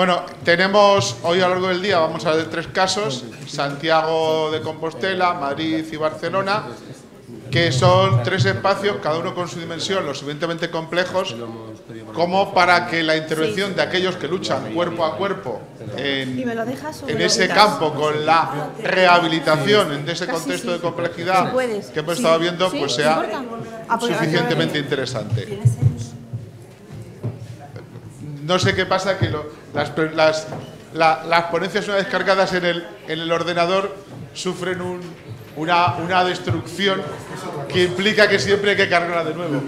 Bueno, tenemos hoy a lo largo del día, vamos a ver 3 casos, Santiago de Compostela, Madrid y Barcelona, que son 3 espacios, cada uno con su dimensión, lo suficientemente complejos como para que la intervención de aquellos que luchan cuerpo a cuerpo en ese campo con la rehabilitación, en ese contexto de complejidad que hemos estado viendo, pues sea suficientemente interesante. No sé qué pasa, que las ponencias una vez cargadas en el ordenador sufren una destrucción que implica que siempre hay que cargarla de nuevo.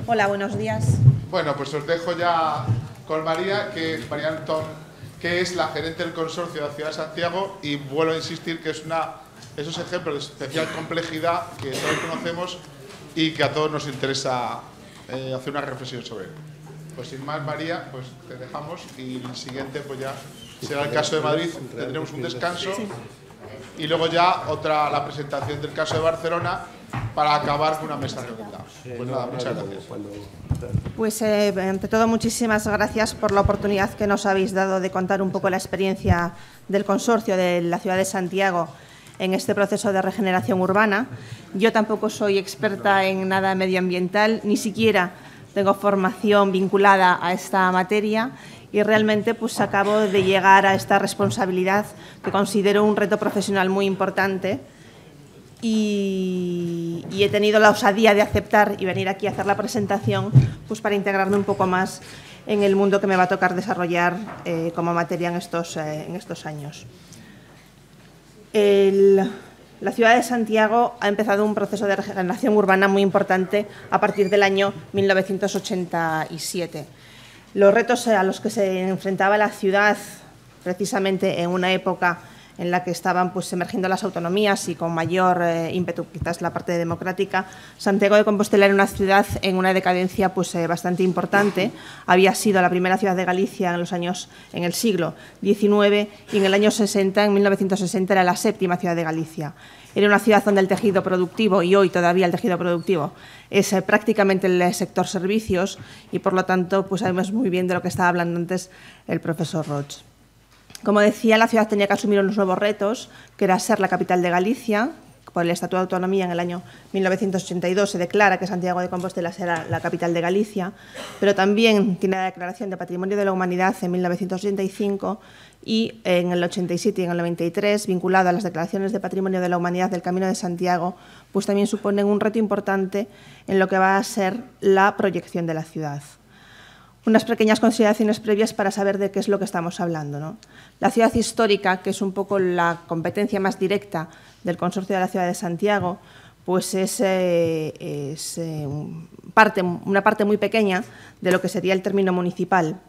Hola, buenos días. Bueno, pues os dejo ya con María, María Antón, que es la gerente del consorcio de la ciudad de Santiago, y vuelvo a insistir que es esos ejemplos de especial complejidad que todos conocemos y que a todos nos interesa hacer una reflexión sobre él. Pues sin más, María, pues te dejamos, y el siguiente pues ya será el caso de Madrid, tendremos un descanso y luego ya la presentación del caso de Barcelona para acabar con una mesa redonda. Pues nada, muchas gracias. Pues ante todo, muchísimas gracias por la oportunidad que nos habéis dado de contar un poco la experiencia del consorcio de la ciudad de Santiago en este proceso de regeneración urbana. Yo tampoco soy experta en nada medioambiental, ni siquiera tengo formación vinculada a esta materia, y realmente pues acabo de llegar a esta responsabilidad que considero un reto profesional muy importante, y he tenido la osadía de aceptar y venir aquí a hacer la presentación pues para integrarme un poco más en el mundo que me va a tocar desarrollar como materia en estos años. La ciudad de Santiago ha empezado un proceso de regeneración urbana muy importante a partir del año 1987. Los retos a los que se enfrentaba la ciudad, precisamente en una época en la que estaban pues emergiendo las autonomías y con mayor ímpetu quizás la parte democrática, Santiago de Compostela era una ciudad en una decadencia pues bastante importante. Había sido la primera ciudad de Galicia en el siglo XIX, y en el año 60, en 1960, era la 7ª ciudad de Galicia. Era una ciudad donde el tejido productivo, y hoy todavía el tejido productivo, es prácticamente el sector servicios, y por lo tanto pues sabemos muy bien de lo que estaba hablando antes el profesor Roig. Como decía, la ciudad tenía que asumir unos nuevos retos, que era ser la capital de Galicia. Por el Estatuto de Autonomía en el año 1982 se declara que Santiago de Compostela será la capital de Galicia, pero también tiene la Declaración de Patrimonio de la Humanidad en 1985, y en el 87 y en el 93, vinculado a las declaraciones de Patrimonio de la Humanidad del Camino de Santiago, pues también suponen un reto importante en lo que va a ser la proyección de la ciudad. Unas pequeñas consideraciones previas para saber de qué es lo que estamos hablando, ¿no? La ciudad histórica, que es un poco la competencia más directa del consorcio de la ciudad de Santiago, pues es una parte muy pequeña de lo que sería el término municipal.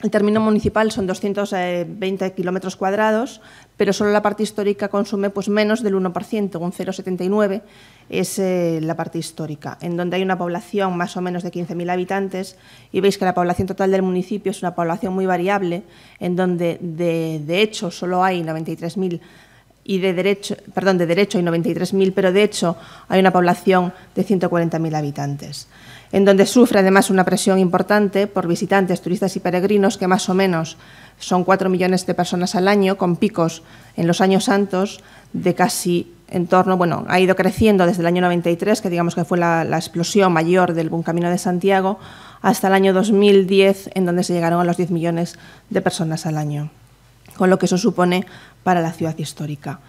El término municipal son 220 kilómetros cuadrados, pero solo la parte histórica consume pues menos del 1%, un 0,79 es la parte histórica, en donde hay una población más o menos de 15.000 habitantes, y veis que la población total del municipio es una población muy variable, en donde de hecho solo hay 93.000 y de derecho hay 93.000, pero de hecho hay una población de 140.000 habitantes, en donde sufre además una presión importante por visitantes, turistas y peregrinos, que más o menos son 4 millones de personas al año, con picos en los años santos de casi ha ido creciendo desde el año 93, que digamos que fue la explosión mayor del Buen Camino de Santiago, hasta el año 2010, en donde se llegaron a los 10 millones de personas al año, con lo que eso supone para la ciudad histórica.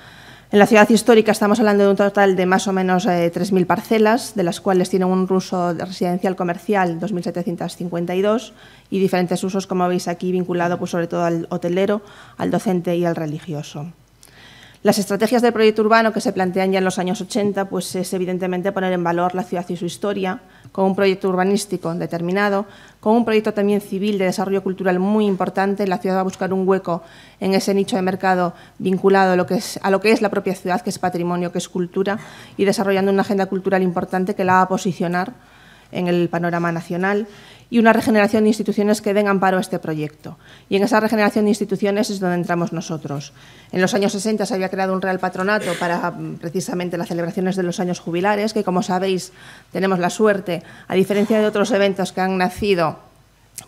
En la ciudad histórica estamos hablando de un total de más o menos 3.000 parcelas, de las cuales tienen un uso residencial comercial 2.752 y diferentes usos, como veis aquí, vinculado pues sobre todo al hotelero, al docente y al religioso. Las estrategias del proyecto urbano que se plantean ya en los años 80 pues es evidentemente poner en valor la ciudad y su historia, con un proyecto urbanístico determinado, con un proyecto también civil de desarrollo cultural muy importante. La ciudad va a buscar un hueco en ese nicho de mercado vinculado a lo que es la propia ciudad, que es patrimonio, que es cultura, y desarrollando una agenda cultural importante que la va a posicionar en el panorama nacional. y una regeneración de instituciones que den amparo a este proyecto. Y en esa regeneración de instituciones es donde entramos nosotros. En los años 60 se había creado un Real Patronato para precisamente las celebraciones de los años jubilares, que como sabéis tenemos la suerte, a diferencia de otros eventos que han nacido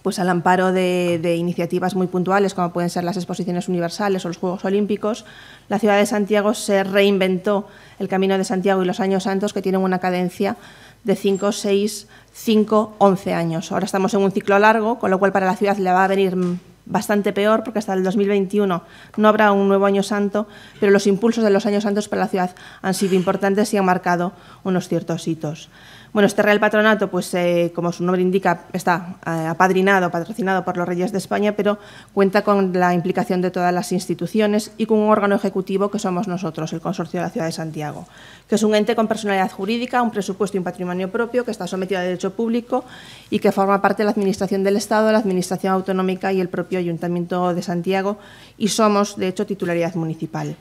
pues al amparo de iniciativas muy puntuales, como pueden ser las exposiciones universales o los Juegos Olímpicos, la ciudad de Santiago se reinventó el Camino de Santiago y los Años Santos, que tienen una cadencia de 5, 6, 5, 11 años. Ahora estamos en un ciclo largo, con lo cual para la ciudad le va a venir bastante peor, porque hasta el 2021 no habrá un nuevo Año Santo, pero los impulsos de los Años Santos para la ciudad han sido importantes y han marcado unos ciertos hitos. Bueno, este Real Patronato, pues como su nombre indica, está patrocinado por los Reyes de España, pero cuenta con la implicación de todas las instituciones y con un órgano ejecutivo que somos nosotros, el Consorcio de la Ciudad de Santiago, que es un ente con personalidad jurídica, un presupuesto y un patrimonio propio, que está sometido a derecho público y que forma parte de la Administración del Estado, la Administración Autonómica y el propio Ayuntamiento de Santiago, y somos, de hecho, titularidad municipal.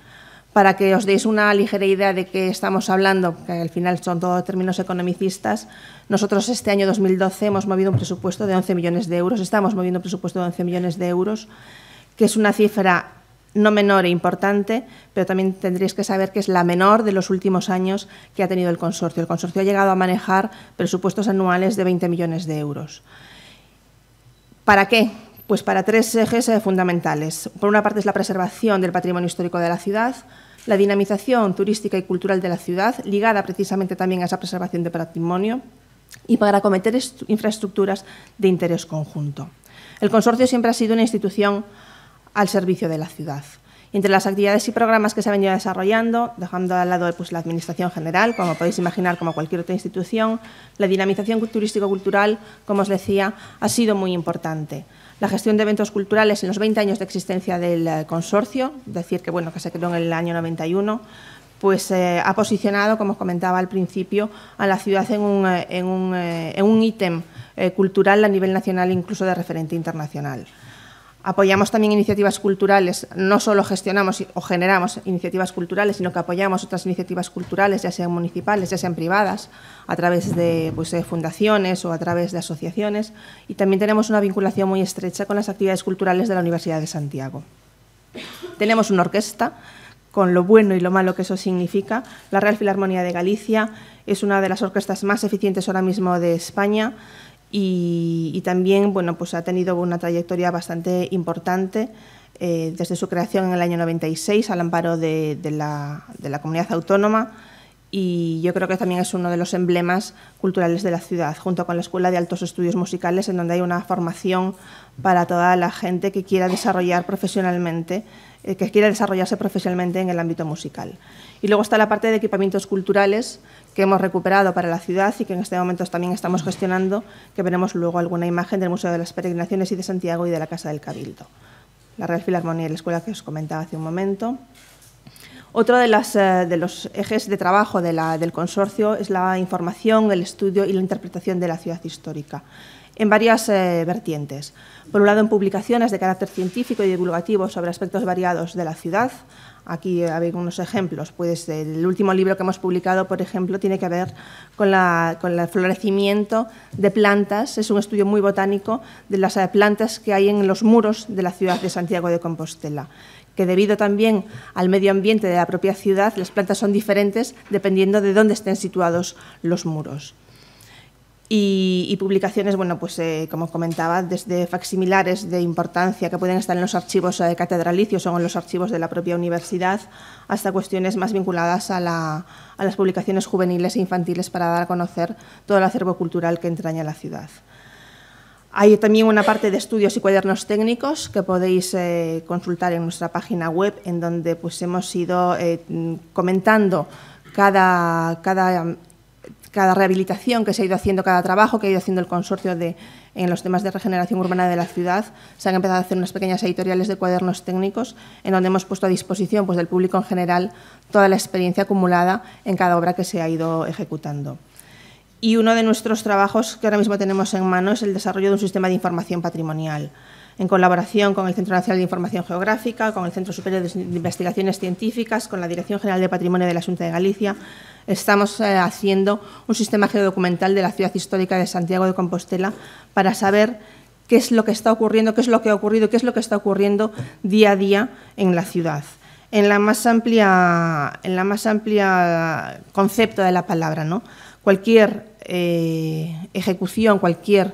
Para que os deis una ligera idea de qué estamos hablando, que al final son todos términos economicistas, nosotros este año 2012 hemos movido un presupuesto de 11 millones de euros, estamos moviendo un presupuesto de 11 millones de euros, que es una cifra no menor e importante, pero también tendréis que saber que es la menor de los últimos años que ha tenido el consorcio. El consorcio ha llegado a manejar presupuestos anuales de 20 millones de euros. ¿Para qué? Pues para tres ejes fundamentales. Por una parte es la preservación del patrimonio histórico de la ciudad, la dinamización turística y cultural de la ciudad, ligada precisamente también a esa preservación de patrimonio, y para acometer infraestructuras de interés conjunto. El consorcio siempre ha sido una institución al servicio de la ciudad. Entre las actividades y programas que se han venido desarrollando, dejando al lado pues, la Administración general, como podéis imaginar, como cualquier otra institución, la dinamización turístico-cultural, como os decía, ha sido muy importante. La gestión de eventos culturales en los 20 años de existencia del consorcio, es decir, que, bueno, que se creó en el año 91, pues ha posicionado, como os comentaba al principio, a la ciudad en un ítem cultural a nivel nacional, incluso de referente internacional. Apoyamos también iniciativas culturales, no solo gestionamos o generamos iniciativas culturales, sino que apoyamos otras iniciativas culturales, ya sean municipales, ya sean privadas, a través de fundaciones o a través de asociaciones, y también tenemos una vinculación muy estrecha con las actividades culturales de la Universidad de Santiago. Tenemos una orquesta, con lo bueno y lo malo que eso significa. La Real Filarmonía de Galicia es una de las orquestas más eficientes ahora mismo de España, y también bueno, pues ha tenido una trayectoria bastante importante desde su creación en el año 96 al amparo de la comunidad autónoma, y yo creo que también es uno de los emblemas culturales de la ciudad, junto con la Escuela de Altos Estudios Musicales, en donde hay una formación para toda la gente que quiera desarrollarse profesionalmente en el ámbito musical. Y luego está la parte de equipamientos culturales que hemos recuperado para la ciudad y que en este momento también estamos gestionando, que veremos luego alguna imagen del Museo de las Peregrinaciones y de Santiago y de la Casa del Cabildo. La Real Filarmonía y la escuela que os comentaba hace un momento. Otro de los ejes de trabajo del consorcio es la información, el estudio y la interpretación de la ciudad histórica, en varias vertientes. Por un lado, en publicaciones de carácter científico y divulgativo sobre aspectos variados de la ciudad. Aquí hay unos ejemplos. Pues el último libro que hemos publicado, por ejemplo, tiene que ver con el florecimiento de plantas. Es un estudio muy botánico de las plantas que hay en los muros de la ciudad de Santiago de Compostela, que debido también al medio ambiente de la propia ciudad, las plantas son diferentes dependiendo de dónde estén situados los muros. Y publicaciones, bueno, pues como comentaba, desde facsimilares de importancia que pueden estar en los archivos catedralicios o en los archivos de la propia universidad, hasta cuestiones más vinculadas a las publicaciones juveniles e infantiles para dar a conocer todo el acervo cultural que entraña la ciudad. Hay también una parte de estudios y cuadernos técnicos que podéis consultar en nuestra página web, en donde pues, hemos ido comentando cada rehabilitación que se ha ido haciendo, cada trabajo que ha ido haciendo el consorcio en los temas de regeneración urbana de la ciudad. Se han empezado a hacer unas pequeñas editoriales de cuadernos técnicos en donde hemos puesto a disposición pues, del público en general toda la experiencia acumulada en cada obra que se ha ido ejecutando. Y uno de nuestros trabajos que ahora mismo tenemos en mano es el desarrollo de un sistema de información patrimonial, en colaboración con el Centro Nacional de Información Geográfica, con el Centro Superior de Investigaciones Científicas, con la Dirección General de Patrimonio de la Xunta de Galicia. estamos haciendo un sistema geodocumental de la ciudad histórica de Santiago de Compostela para saber qué es lo que está ocurriendo, qué es lo que ha ocurrido, qué es lo que está ocurriendo día a día en la ciudad. En la más amplia concepto de la palabra, ¿no? Cualquier ejecución, cualquier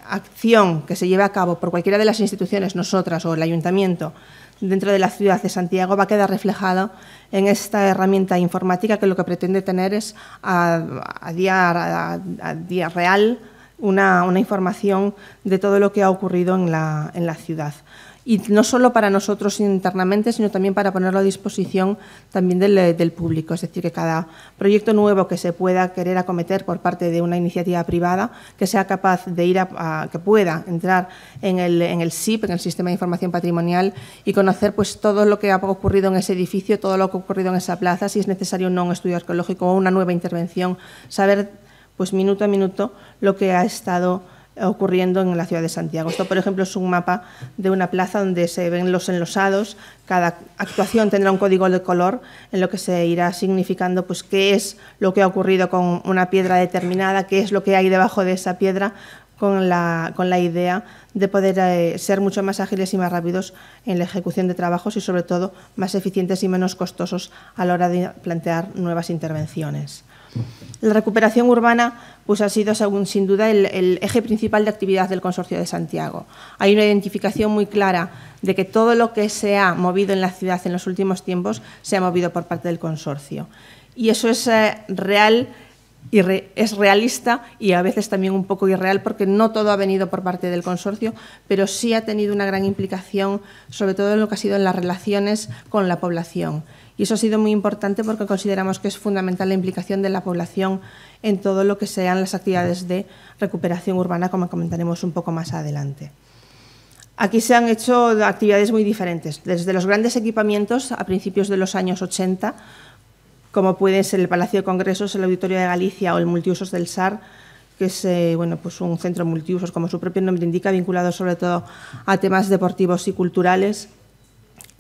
acción que se lleve a cabo por cualquiera de las instituciones, nosotras o el Ayuntamiento, dentro de la ciudad de Santiago, va a quedar reflejado en esta herramienta informática que lo que pretende tener es a día real una información de todo lo que ha ocurrido en la ciudad. Y no solo para nosotros internamente, sino también para ponerlo a disposición también del público. Es decir, que cada proyecto nuevo que se pueda querer acometer por parte de una iniciativa privada, que sea capaz de ir que pueda entrar en el SIP, en el Sistema de Información Patrimonial, y conocer pues todo lo que ha ocurrido en ese edificio, todo lo que ha ocurrido en esa plaza, si es necesario o no un estudio arqueológico o una nueva intervención, saber pues minuto a minuto lo que ha estado ocurriendo en la ciudad de Santiago. Esto, por ejemplo, es un mapa de una plaza donde se ven los enlosados. Cada actuación tendrá un código de color en lo que se irá significando pues, qué es lo que ha ocurrido con una piedra determinada, qué es lo que hay debajo de esa piedra, con la idea de poder ser mucho más ágiles y más rápidos en la ejecución de trabajos y, sobre todo, más eficientes y menos costosos a la hora de plantear nuevas intervenciones. La recuperación urbana pues, ha sido, sin duda, el eje principal de actividad del Consorcio de Santiago. Hay una identificación muy clara de que todo lo que se ha movido en la ciudad en los últimos tiempos se ha movido por parte del Consorcio. Y eso es real, es realista y a veces también un poco irreal, porque no todo ha venido por parte del Consorcio, pero sí ha tenido una gran implicación, sobre todo en lo que ha sido en las relaciones con la población. Y eso ha sido muy importante porque consideramos que es fundamental la implicación de la población en todo lo que sean las actividades de recuperación urbana, como comentaremos un poco más adelante. Aquí se han hecho actividades muy diferentes, desde los grandes equipamientos a principios de los años 80, como puede ser el Palacio de Congresos, el Auditorio de Galicia o el Multiusos del SAR, que es pues un centro multiusos, como su propio nombre indica, vinculado sobre todo a temas deportivos y culturales,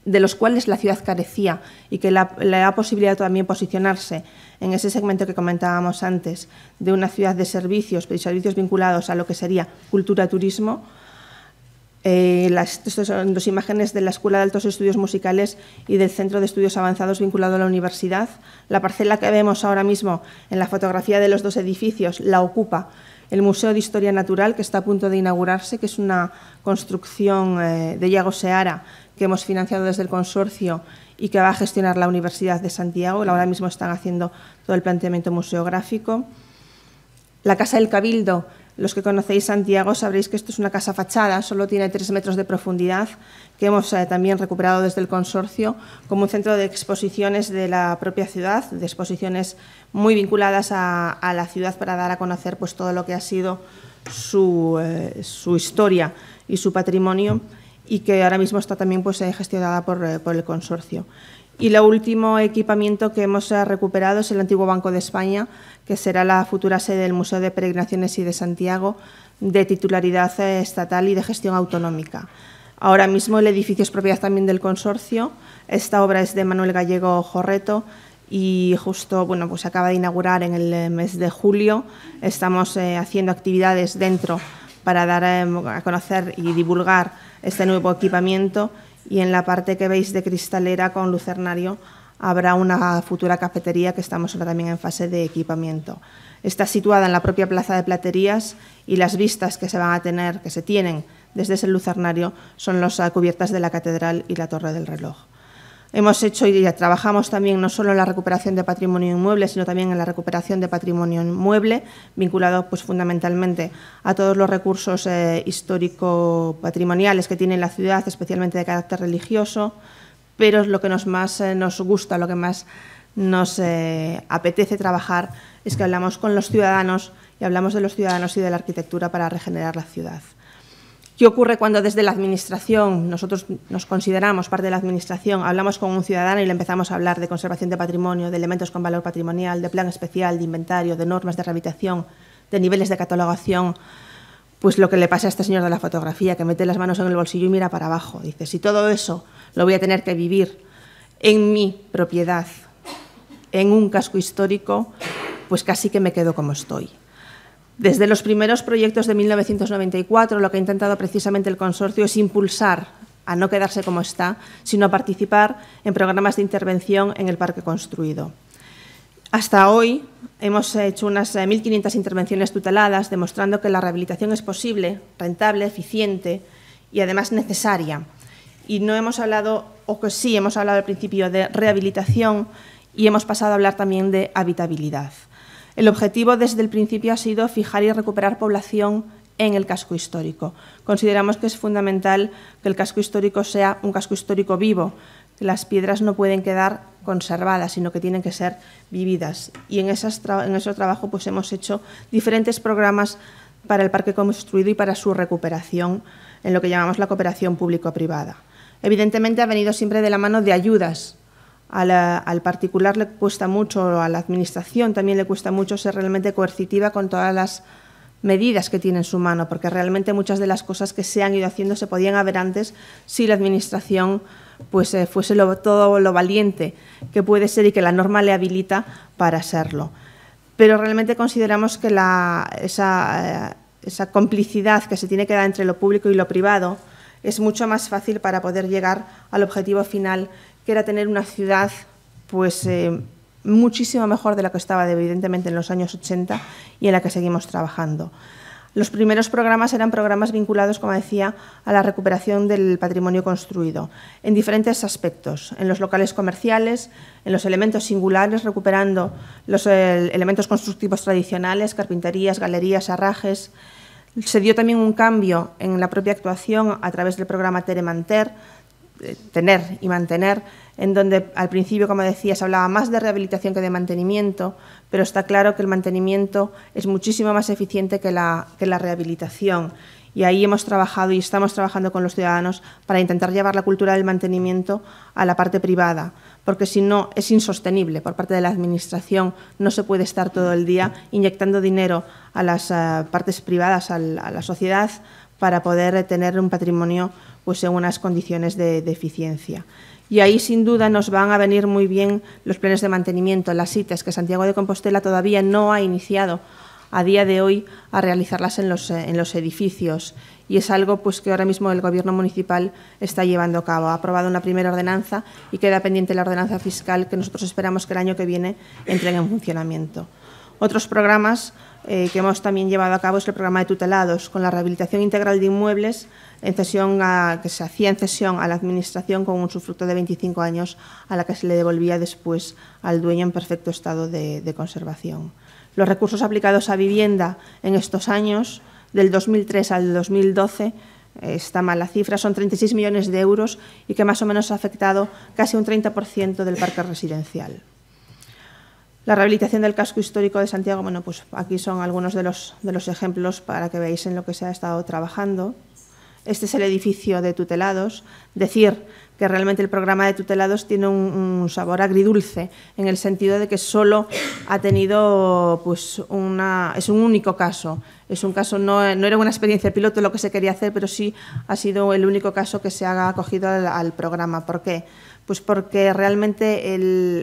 de los cuales la ciudad carecía y que le da posibilidad también posicionarse en ese segmento que comentábamos antes, de una ciudad de servicios, pero servicios vinculados a lo que sería cultura-turismo. Estas son dos imágenes de la Escuela de Altos Estudios Musicales y del Centro de Estudios Avanzados vinculado a la universidad. La parcela que vemos ahora mismo en la fotografía de los dos edificios la ocupa el Museo de Historia Natural, que está a punto de inaugurarse, que es una construcción de Iago Seara que hemos financiado desde el consorcio y que va a gestionar la Universidad de Santiago. Ahora mismo están haciendo todo el planteamiento museográfico. La Casa del Cabildo, los que conocéis Santiago sabréis que esto es una casa fachada, solo tiene 3 metros de profundidad, que hemos también recuperado desde el consorcio como un centro de exposiciones de la propia ciudad, de exposiciones muy vinculadas a la ciudad para dar a conocer pues, todo lo que ha sido su historia y su patrimonio, y que ahora mismo está también pues, gestionada por el consorcio. Y el último equipamiento que hemos recuperado es el antiguo Banco de España, que será la futura sede del Museo de Peregrinaciones y de Santiago, de titularidad estatal y de gestión autonómica. Ahora mismo el edificio es propiedad también del consorcio. Esta obra es de Manuel Gallego Jorreto y justo pues acaba de inaugurar en el mes de julio. Estamos haciendo actividades dentro para dar a conocer y divulgar este nuevo equipamiento, y en la parte que veis de cristalera con lucernario habrá una futura cafetería que estamos ahora también en fase de equipamiento. Está situada en la propia plaza de Platerías y las vistas que se van a tener, que se tienen desde ese lucernario, son las cubiertas de la catedral y la torre del reloj. Hemos hecho y trabajamos también no solo en la recuperación de patrimonio inmueble, sino también en la recuperación de patrimonio inmueble, vinculado pues, fundamentalmente a todos los recursos histórico-patrimoniales que tiene la ciudad, especialmente de carácter religioso, pero lo que más nos gusta, lo que más nos apetece trabajar es que hablamos con los ciudadanos y hablamos de los ciudadanos y de la arquitectura para regenerar la ciudad. ¿Qué ocurre cuando desde la Administración, nosotros nos consideramos parte de la Administración, hablamos con un ciudadano y le empezamos a hablar de conservación de patrimonio, de elementos con valor patrimonial, de plan especial, de inventario, de normas de rehabilitación, de niveles de catalogación? Pues lo que le pasa a este señor de la fotografía, que mete las manos en el bolsillo y mira para abajo. Dice, si todo eso lo voy a tener que vivir en mi propiedad, en un casco histórico, pues casi que me quedo como estoy. Desde los primeros proyectos de 1994, lo que ha intentado precisamente el consorcio es impulsar a no quedarse como está, sino a participar en programas de intervención en el parque construido. Hasta hoy hemos hecho unas 1.500 intervenciones tuteladas, demostrando que la rehabilitación es posible, rentable, eficiente y además necesaria. Y no hemos hablado, o que sí, hemos hablado al principio de rehabilitación y hemos pasado a hablar también de habitabilidad. El objetivo desde el principio ha sido fijar y recuperar población en el casco histórico. Consideramos que es fundamental que el casco histórico sea un casco histórico vivo. Las piedras no pueden quedar conservadas, sino que tienen que ser vividas. Y en ese trabajo pues, hemos hecho diferentes programas para el parque construido y para su recuperación, en lo que llamamos la cooperación público-privada. Evidentemente ha venido siempre de la mano de ayudas. Al particular le cuesta mucho, a la administración también le cuesta mucho ser realmente coercitiva con todas las medidas que tiene en su mano, porque realmente muchas de las cosas que se han ido haciendo se podían haber antes si la administración pues, fuese todo lo valiente que puede ser y que la norma le habilita para hacerlo. Pero realmente consideramos que esa complicidad que se tiene que dar entre lo público y lo privado es mucho más fácil para poder llegar al objetivo final, que era tener una ciudad pues, muchísimo mejor de la que estaba evidentemente en los años 80 y en la que seguimos trabajando. Los primeros programas eran programas vinculados, como decía, a la recuperación del patrimonio construido, en diferentes aspectos, en los locales comerciales, en los elementos singulares, recuperando los elementos constructivos tradicionales, carpinterías, galerías, herrajes. Se dio también un cambio en la propia actuación a través del programa Tener y Mantener, en donde al principio, como decía, se hablaba más de rehabilitación que de mantenimiento, pero está claro que el mantenimiento es muchísimo más eficiente que la rehabilitación. Y ahí hemos trabajado y estamos trabajando con los ciudadanos para intentar llevar la cultura del mantenimiento a la parte privada, porque si no es insostenible por parte de la Administración. No se puede estar todo el día inyectando dinero a las partes privadas, a la sociedad, para poder tener un patrimonio pues, en unas condiciones de eficiencia. Y ahí, sin duda, nos van a venir muy bien los planes de mantenimiento, las CITES, que Santiago de Compostela todavía no ha iniciado a día de hoy a realizarlas en los edificios. Y es algo pues, que ahora mismo el Gobierno municipal está llevando a cabo. Ha aprobado una primera ordenanza y queda pendiente la ordenanza fiscal, que nosotros esperamos que el año que viene entren en funcionamiento. Otros programas que hemos también llevado a cabo es el programa de tutelados, con la rehabilitación integral de inmuebles que se hacía en cesión a la Administración con un usufructo de 25 años, a la que se le devolvía después al dueño en perfecto estado de conservación. Los recursos aplicados a vivienda en estos años, del 2003 al 2012, está mal la cifra, son 36 millones de euros y que más o menos ha afectado casi un 30% del parque residencial. La rehabilitación del casco histórico de Santiago, bueno, pues aquí son algunos de los ejemplos para que veáis en lo que se ha estado trabajando. Este es el edificio de tutelados. Decir que realmente el programa de tutelados tiene un sabor agridulce, en el sentido de que solo ha tenido pues, es un único caso. Es un caso, no era una experiencia piloto lo que se quería hacer, pero sí ha sido el único caso que se ha acogido al programa. ¿Por qué? Pues porque realmente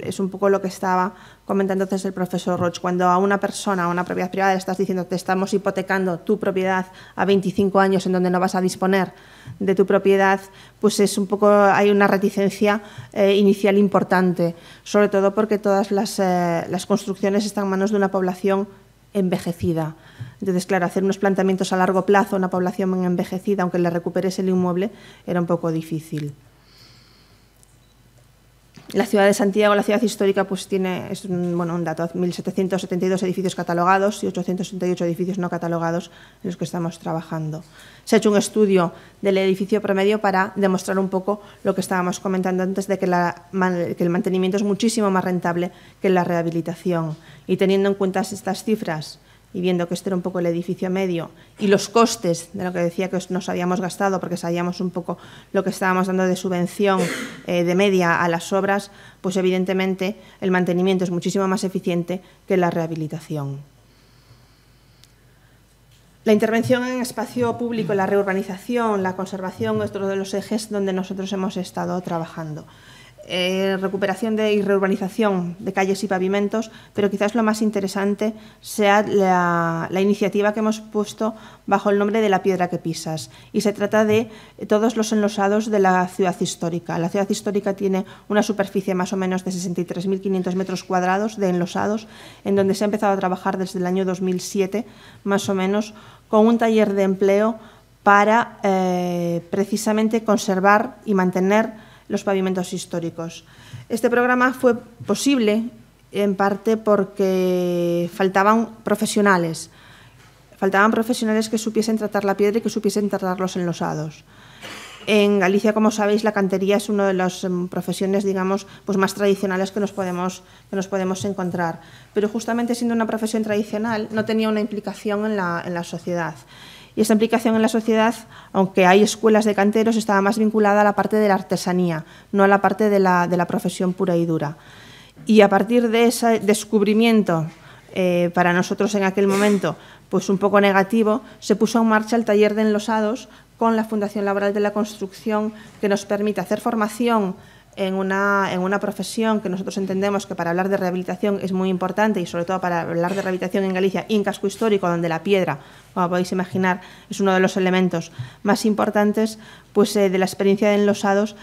es un poco lo que estaba comentando antes el profesor Roig. Cuando a una persona, a una propiedad privada, le estás diciendo te estamos hipotecando tu propiedad a 25 años en donde no vas a disponer de tu propiedad, pues es un poco, hay una reticencia inicial importante, sobre todo porque todas las construcciones están en manos de una población envejecida. Entonces, claro, hacer unos planteamientos a largo plazo a una población envejecida, aunque le recuperes el inmueble, era un poco difícil. La ciudad de Santiago, la ciudad histórica, pues tiene un dato, 1.772 edificios catalogados y 868 edificios no catalogados en los que estamos trabajando. Se ha hecho un estudio del edificio promedio para demostrar un poco lo que estábamos comentando antes, de que el mantenimiento es muchísimo más rentable que la rehabilitación. Y teniendo en cuenta estas cifras y viendo que este era un poco el edificio medio y los costes de lo que decía que nos habíamos gastado, porque sabíamos un poco lo que estábamos dando de subvención de media a las obras, pues evidentemente el mantenimiento es muchísimo más eficiente que la rehabilitación. La intervención en espacio público, la reurbanización, la conservación, es otro de los ejes donde nosotros hemos estado trabajando. recuperación y reurbanización de calles y pavimentos, pero quizás lo más interesante sea la iniciativa que hemos puesto bajo el nombre de La piedra que pisas. Y se trata de todos los enlosados de la ciudad histórica. La ciudad histórica tiene una superficie más o menos de 63.500 metros cuadrados de enlosados, en donde se ha empezado a trabajar desde el año 2007, más o menos, con un taller de empleo para precisamente conservar y mantener los pavimentos históricos. Este programa fue posible en parte porque faltaban profesionales que supiesen tratar la piedra y que supiesen tratar los enlosados. En Galicia, como sabéis, la cantería es una de las profesiones, digamos, pues más tradicionales que nos podemos encontrar. Pero justamente siendo una profesión tradicional, no tenía una implicación en la sociedad. Y esta implicación en la sociedad, aunque hay escuelas de canteros, estaba más vinculada a la parte de la artesanía, no a la parte de la profesión pura y dura. Y a partir de ese descubrimiento, para nosotros en aquel momento, pues un poco negativo, se puso en marcha el taller de enlosados con la Fundación Laboral de la Construcción, que nos permite hacer formación en una profesión que nosotros entendemos que para hablar de rehabilitación es muy importante, y sobre todo para hablar de rehabilitación en Galicia y en casco histórico, donde la piedra, como podéis imaginar, es uno de los elementos más importantes, pues de la experiencia de enlosados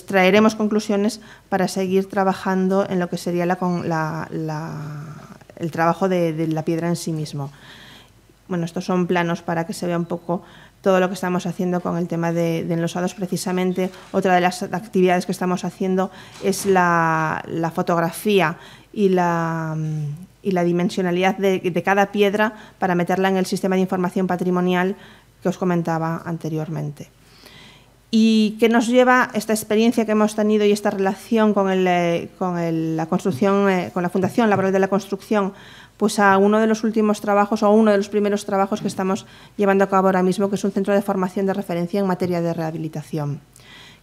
traeremos conclusiones para seguir trabajando en lo que sería el trabajo de la piedra en sí mismo. Bueno, estos son planos para que se vea un poco todo lo que estamos haciendo con el tema de enlosados. Precisamente, otra de las actividades que estamos haciendo es la fotografía y la dimensionalidad de cada piedra para meterla en el sistema de información patrimonial que os comentaba anteriormente. ¿Y qué nos lleva esta experiencia que hemos tenido y esta relación con la Fundación Laboral de la Construcción? Pues a uno de los últimos trabajos o uno de los primeros trabajos que estamos llevando a cabo ahora mismo, que es un centro de formación de referencia en materia de rehabilitación.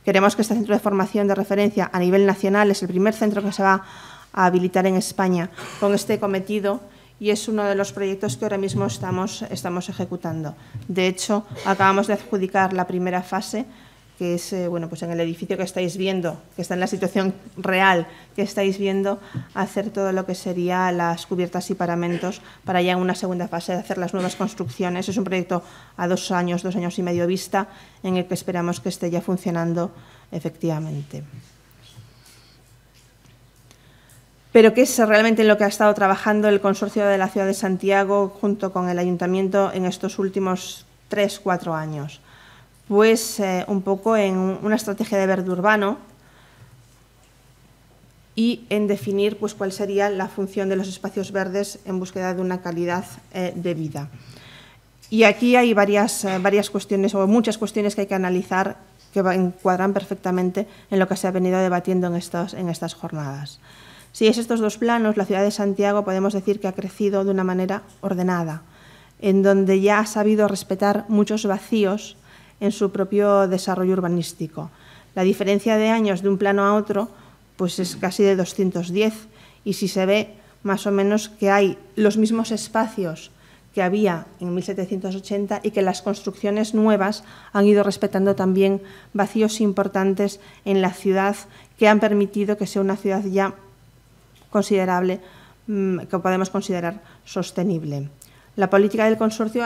Queremos que este centro de formación de referencia a nivel nacional es el primer centro que se va a habilitar en España con este cometido, y es uno de los proyectos que ahora mismo estamos ejecutando. De hecho, acabamos de adjudicar la primera fase, que es bueno, pues en el edificio que estáis viendo, que está en la situación real que estáis viendo, hacer todo lo que sería las cubiertas y paramentos para ya en una segunda fase de hacer las nuevas construcciones. Es un proyecto a 2 años y medio vista, en el que esperamos que esté ya funcionando efectivamente. Pero ¿qué es realmente en lo que ha estado trabajando el Consorcio de la Ciudad de Santiago junto con el Ayuntamiento en estos últimos 3-4 años? Pues un poco en una estrategia de verde urbano y en definir pues cuál sería la función de los espacios verdes en búsqueda de una calidad de vida. Y aquí hay varias cuestiones o muchas cuestiones que hay que analizar que encuadran perfectamente en lo que se ha venido debatiendo en estas jornadas. Si es estos dos planos, la ciudad de Santiago podemos decir que ha crecido de una manera ordenada, en donde ya ha sabido respetar muchos vacíos en su propio desarrollo urbanístico. La diferencia de años de un plano a otro pues es casi de 210, y si se ve más o menos que hay los mismos espacios que había en 1780 y que las construcciones nuevas han ido respetando también vacíos importantes en la ciudad que han permitido que sea una ciudad ya considerable, que podemos considerar sostenible. La política del consorcio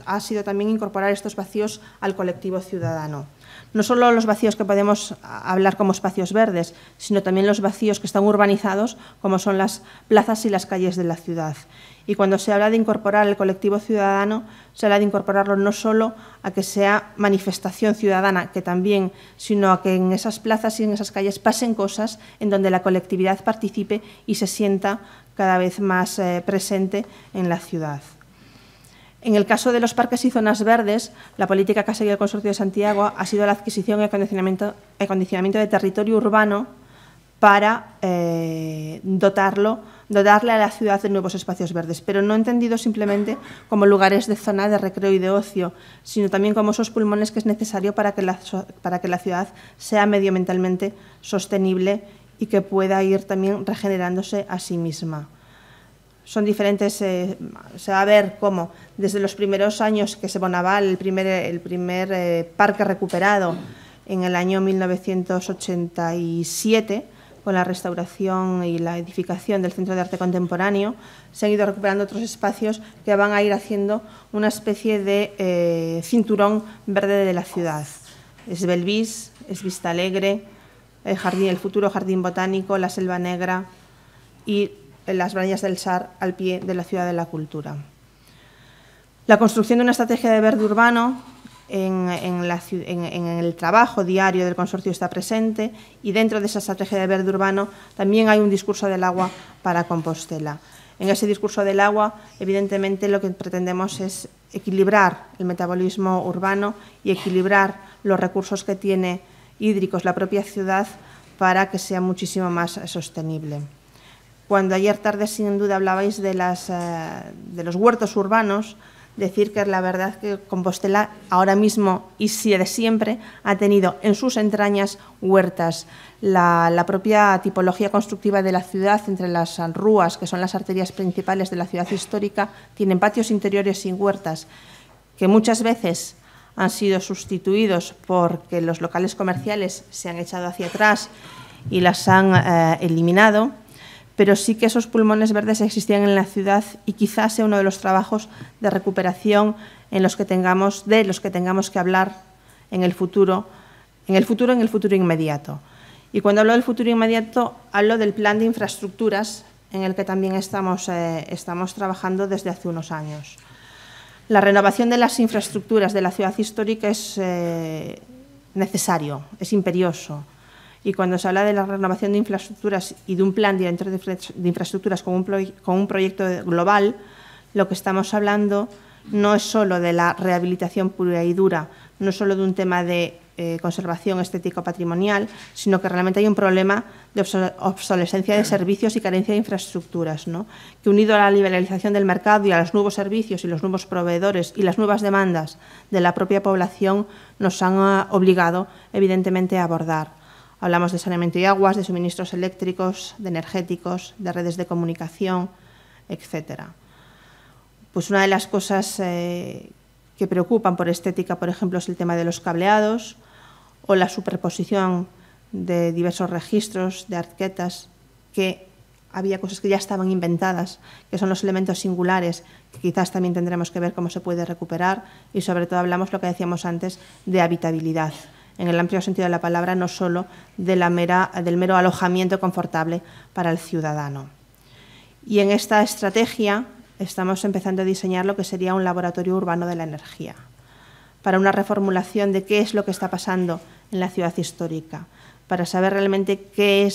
ha sido también incorporar estos vacíos al colectivo ciudadano. No solo los vacíos que podemos hablar como espacios verdes, sino también los vacíos que están urbanizados, como son las plazas y las calles de la ciudad. Y cuando se habla de incorporar el colectivo ciudadano, se habla de incorporarlo no solo a que sea manifestación ciudadana, que también, sino a que en esas plazas y en esas calles pasen cosas en donde la colectividad participe y se sienta cada vez más presente en la ciudad. En el caso de los parques y zonas verdes, la política que ha seguido el Consorcio de Santiago ha sido la adquisición y acondicionamiento de territorio urbano para dotarle a la ciudad de nuevos espacios verdes, pero no entendido simplemente como lugares de zona de recreo y de ocio, sino también como esos pulmones que es necesario para que la ciudad sea medioambientalmente sostenible y que pueda ir también regenerándose a sí misma. Son diferentes, se va a ver cómo desde los primeros años que se Bonaval, el primer parque recuperado en el año 1987, con la restauración y la edificación del Centro de Arte Contemporáneo, se han ido recuperando otros espacios que van a ir haciendo una especie de cinturón verde de la ciudad. Es Belvís, es Vista Alegre, el futuro Jardín Botánico, la Selva Negra y las Bañas del Sar al pie de la Ciudad de la Cultura. La construcción de una estrategia de verde urbano en el trabajo diario del consorcio está presente, y dentro de esa estrategia de verde urbano también hay un discurso del agua para Compostela. En ese discurso del agua, evidentemente, lo que pretendemos es equilibrar el metabolismo urbano y equilibrar los recursos que tiene hídricos la propia ciudad para que sea muchísimo más sostenible. Cuando ayer tarde, sin duda, hablabais de los huertos urbanos, decir que la verdad que Compostela ahora mismo y de siempre ha tenido en sus entrañas huertas. La propia tipología constructiva de la ciudad, entre las rúas, que son las arterias principales de la ciudad histórica, tienen patios interiores sin huertas, que muchas veces han sido sustituidos porque los locales comerciales se han echado hacia atrás y las han eliminado, pero sí que esos pulmones verdes existían en la ciudad, y quizás sea uno de los trabajos de recuperación de los que tengamos que hablar en el futuro inmediato. Y cuando hablo del futuro inmediato, hablo del plan de infraestructuras en el que también estamos trabajando desde hace unos años. La renovación de las infraestructuras de la ciudad histórica es necesario, es imperioso. Y cuando se habla de la renovación de infraestructuras y de un plan director de infraestructuras con un proyecto global, lo que estamos hablando no es solo de la rehabilitación pura y dura, no es solo de un tema de conservación estético-patrimonial, sino que realmente hay un problema de obsolescencia de servicios y carencia de infraestructuras, ¿no? Que, unido a la liberalización del mercado y a los nuevos servicios y los nuevos proveedores y las nuevas demandas de la propia población, nos han obligado, evidentemente, a abordar. Hablamos de saneamiento y aguas, de suministros eléctricos, de energéticos, de redes de comunicación, etcétera. Pues una de las cosas que preocupan por estética, por ejemplo, es el tema de los cableados o la superposición de diversos registros de arquetas, que había cosas que ya estaban inventadas, que son los elementos singulares, que quizás también tendremos que ver cómo se puede recuperar, y sobre todo hablamos, lo que decíamos antes, de habitabilidad, en el amplio sentido de la palabra, no solo del mero alojamiento confortable para el ciudadano. Y en esta estrategia estamos empezando a diseñar lo que sería un laboratorio urbano de la energía, para una reformulación de qué es lo que está pasando en la ciudad histórica, para saber realmente qué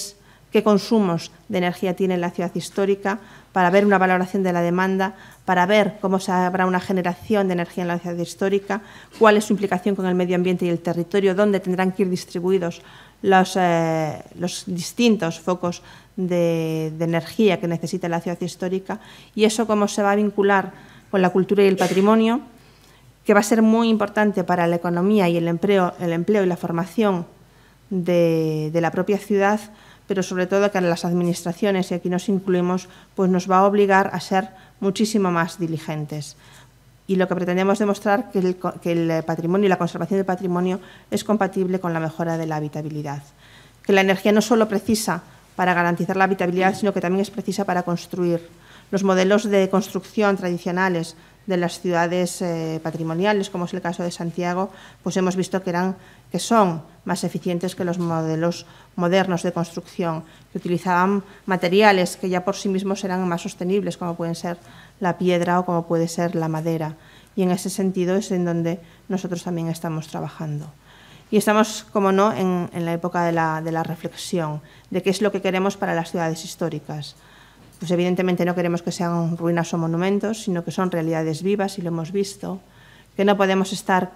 consumos de energía tiene la ciudad histórica, para ver una valoración de la demanda, para ver cómo habrá una generación de energía en la ciudad histórica, cuál es su implicación con el medio ambiente y el territorio, dónde tendrán que ir distribuidos los distintos focos de energía que necesita la ciudad histórica, y eso cómo se va a vincular con la cultura y el patrimonio, que va a ser muy importante para la economía y el empleo y la formación de la propia ciudad, pero sobre todo que a las administraciones, y aquí nos incluimos, pues nos va a obligar a ser muchísimo más diligentes. Y lo que pretendemos demostrar que el patrimonio y la conservación del patrimonio es compatible con la mejora de la habitabilidad. Que la energía no solo precisa para garantizar la habitabilidad, sino que también es precisa para construir. Los modelos de construcción tradicionales de las ciudades patrimoniales, como es el caso de Santiago, pues hemos visto que son más eficientes que los modelos modernos de construcción, que utilizaban materiales que ya por sí mismos eran más sostenibles, como pueden ser la piedra o como puede ser la madera. Y en ese sentido es en donde nosotros también estamos trabajando. Y estamos, como no, en la época de la reflexión, de qué es lo que queremos para las ciudades históricas. Pues evidentemente no queremos que sean ruinas o monumentos, sino que son realidades vivas, y lo hemos visto, que no podemos estar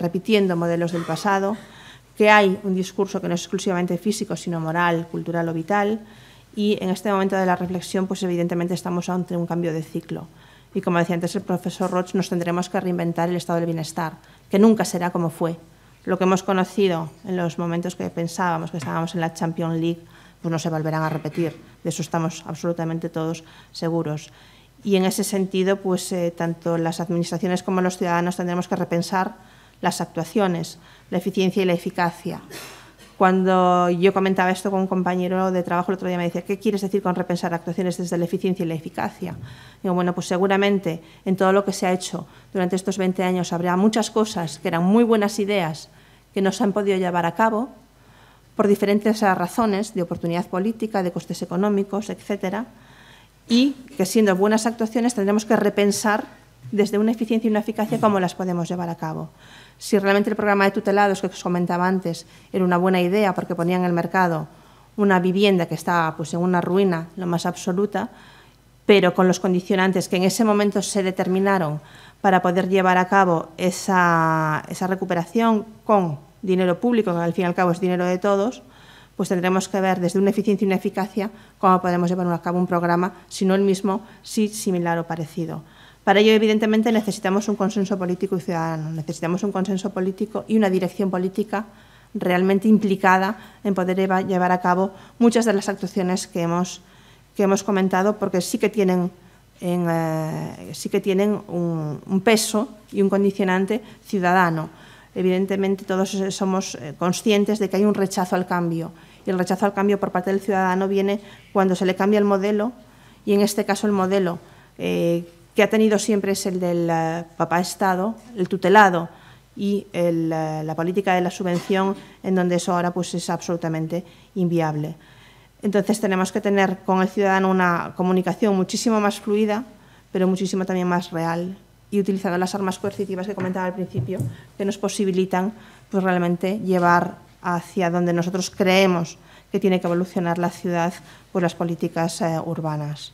repitiendo modelos del pasado, que hay un discurso que no es exclusivamente físico, sino moral, cultural o vital, y en este momento de la reflexión, pues evidentemente estamos ante un cambio de ciclo. Y como decía antes el profesor Roig, nos tendremos que reinventar el estado del bienestar, que nunca será como fue. Lo que hemos conocido en los momentos que pensábamos que estábamos en la Champions League, pues no se volverán a repetir. De eso estamos absolutamente todos seguros. Y en ese sentido, pues tanto las administraciones como los ciudadanos tendremos que repensar las actuaciones, la eficiencia y la eficacia. Cuando yo comentaba esto con un compañero de trabajo el otro día me decía, ¿qué quieres decir con repensar actuaciones desde la eficiencia y la eficacia? Digo, bueno, pues seguramente en todo lo que se ha hecho durante estos 20 años habrá muchas cosas que eran muy buenas ideas que no se han podido llevar a cabo por diferentes razones de oportunidad política, de costes económicos, etcétera, y que siendo buenas actuaciones tendremos que repensar desde una eficiencia y una eficacia cómo las podemos llevar a cabo. Si realmente el programa de tutelados que os comentaba antes era una buena idea porque ponía en el mercado una vivienda que estaba pues, en una ruina lo más absoluta, pero con los condicionantes que en ese momento se determinaron para poder llevar a cabo esa recuperación con dinero público, que al fin y al cabo es dinero de todos, pues tendremos que ver desde una eficiencia y una eficacia cómo podemos llevar a cabo un programa, si no el mismo, sí similar o parecido. Para ello, evidentemente, necesitamos un consenso político y ciudadano, necesitamos un consenso político y una dirección política realmente implicada en poder llevar a cabo muchas de las actuaciones que hemos comentado, porque sí que tienen un peso y un condicionante ciudadano. Evidentemente, todos somos conscientes de que hay un rechazo al cambio, y el rechazo al cambio por parte del ciudadano viene cuando se le cambia el modelo, y en este caso el modelo que ha tenido siempre es el del papá-Estado, el tutelado y la política de la subvención, en donde eso ahora pues, es absolutamente inviable. Entonces tenemos que tener con el ciudadano una comunicación muchísimo más fluida, pero muchísimo también más real, y utilizando las armas coercitivas que comentaba al principio, que nos posibilitan pues, realmente llevar hacia donde nosotros creemos que tiene que evolucionar la ciudad, pues las políticas urbanas.